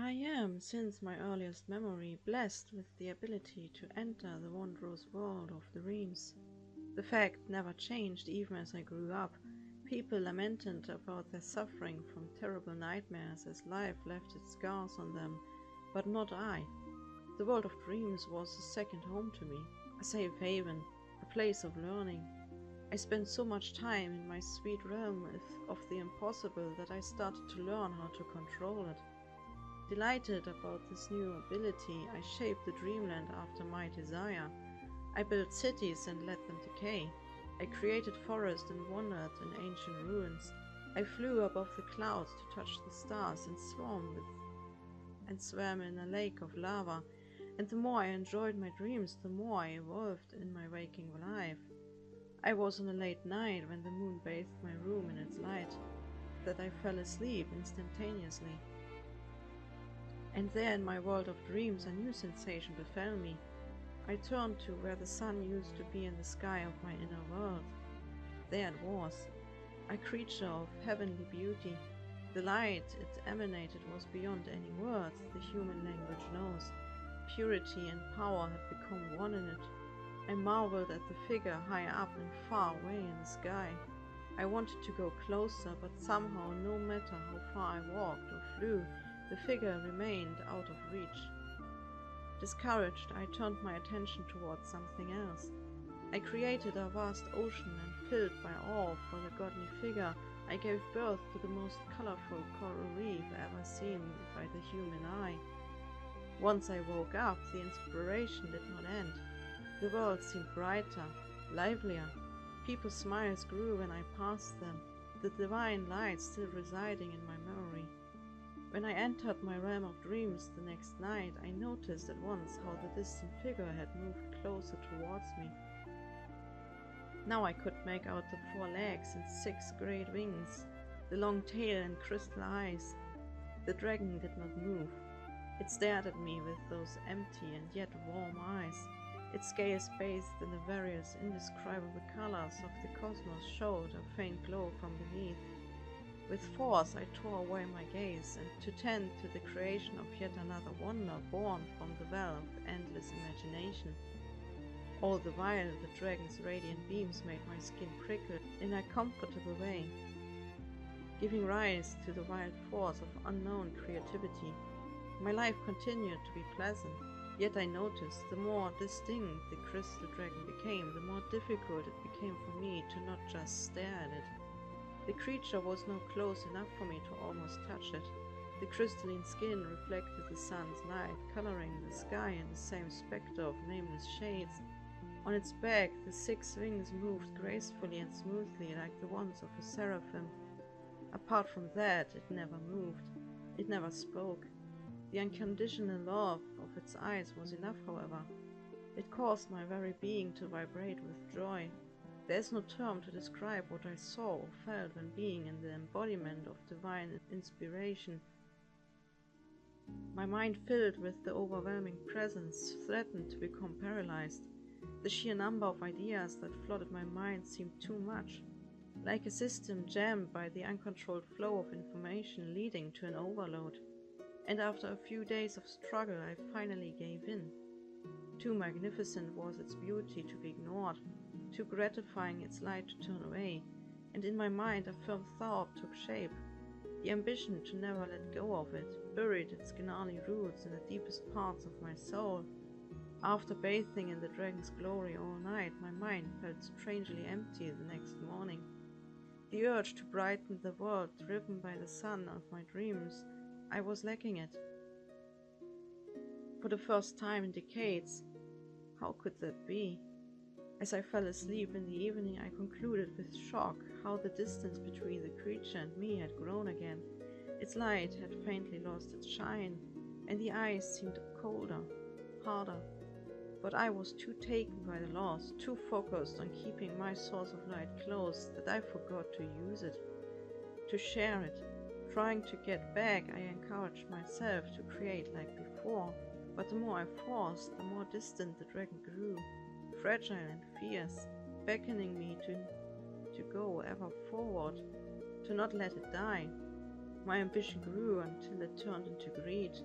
I am, since my earliest memory, blessed with the ability to enter the wondrous world of the dreams. The fact never changed even as I grew up. People lamented about their suffering from terrible nightmares as life left its scars on them, but not I. The world of dreams was a second home to me, a safe haven, a place of learning. I spent so much time in my sweet realm of the impossible that I started to learn how to control it. Delighted about this new ability, I shaped the dreamland after my desire. I built cities and let them decay. I created forests and wandered in ancient ruins. I flew above the clouds to touch the stars and swam in a lake of lava. And the more I enjoyed my dreams, the more I evolved in my waking life. I was on a late night when the moon bathed my room in its light, that I fell asleep instantaneously. And there in my world of dreams a new sensation befell me. I turned to where the sun used to be in the sky of my inner world. There it was, a creature of heavenly beauty. The light it emanated was beyond any words the human language knows. Purity and power had become one in it. I marveled at the figure high up and far away in the sky. I wanted to go closer, but somehow, no matter how far I walked or flew, the figure remained out of reach. Discouraged, I turned my attention towards something else. I created a vast ocean, and filled by awe for the godly figure, I gave birth to the most colorful coral reef ever seen by the human eye. Once I woke up, the inspiration did not end. The world seemed brighter, livelier. People's smiles grew when I passed them, the divine light still residing in my memory. When I entered my realm of dreams the next night, I noticed at once how the distant figure had moved closer towards me. Now I could make out the 4 legs and 6 great wings, the long tail and crystal eyes. The dragon did not move. It stared at me with those empty and yet warm eyes. Its scales bathed in the various indescribable colors of the cosmos showed a faint glow from beneath. With force I tore away my gaze, and to tend to the creation of yet another wonder born from the well of endless imagination. All the while the dragon's radiant beams made my skin prickle in a comfortable way, giving rise to the wild force of unknown creativity. My life continued to be pleasant, yet I noticed the more distinct the crystal dragon became, the more difficult it became for me to not just stare at it. The creature was now close enough for me to almost touch it. The crystalline skin reflected the sun's light, coloring the sky in the same spectre of nameless shades. On its back, the 6 wings moved gracefully and smoothly like the ones of a seraphim. Apart from that, it never moved. It never spoke. The unconditional love of its eyes was enough, however. It caused my very being to vibrate with joy. There is no term to describe what I saw or felt when being in the embodiment of divine inspiration. My mind, filled with the overwhelming presence, threatened to become paralyzed. The sheer number of ideas that flooded my mind seemed too much, like a system jammed by the uncontrolled flow of information leading to an overload. And after a few days of struggle, I finally gave in. Too magnificent was its beauty to be ignored, too gratifying its light to turn away, and in my mind a firm thought took shape. The ambition to never let go of it buried its gnarly roots in the deepest parts of my soul. After bathing in the dragon's glory all night, my mind felt strangely empty the next morning. The urge to brighten the world driven by the sun of my dreams, I was lacking it. For the first time in decades. How could that be? As I fell asleep in the evening, I concluded with shock how the distance between the creature and me had grown again. Its light had faintly lost its shine, and the eyes seemed colder, harder. But I was too taken by the loss, too focused on keeping my source of light close, that I forgot to use it, to share it. Trying to get back, I encouraged myself to create like before, but the more I forced, the more distant the dragon grew, fragile and fierce, beckoning me to go ever forward, to not let it die. My ambition grew until it turned into greed.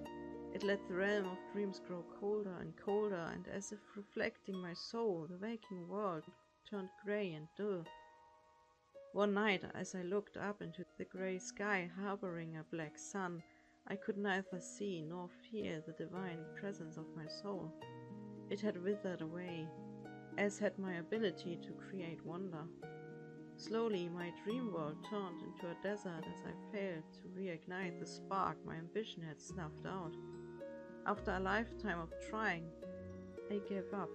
It let the realm of dreams grow colder and colder, and as if reflecting my soul, the waking world turned grey and dull. One night, as I looked up into the grey sky harboring a black sun, I could neither see nor feel the divine presence of my soul. It had withered away, as had my ability to create wonder. Slowly, my dream world turned into a desert as I failed to reignite the spark my ambition had snuffed out. After a lifetime of trying, I gave up.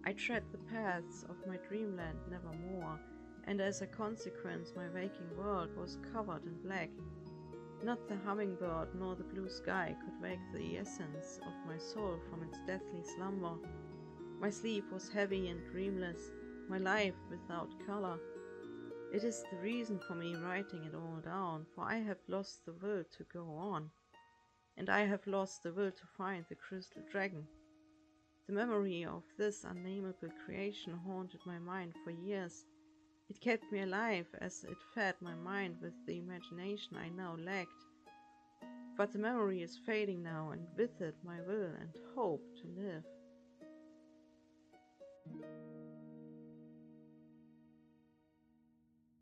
I tread the paths of my dreamland nevermore, and as a consequence my waking world was covered in black. Not the hummingbird nor the blue sky could wake the essence of my soul from its deathly slumber. My sleep was heavy and dreamless, my life without color. It is the reason for me writing it all down, for I have lost the will to go on, and I have lost the will to find the crystal dragon. The memory of this unnameable creation haunted my mind for years. It kept me alive as it fed my mind with the imagination I now lacked. But the memory is fading now, and with it my will and hope to live.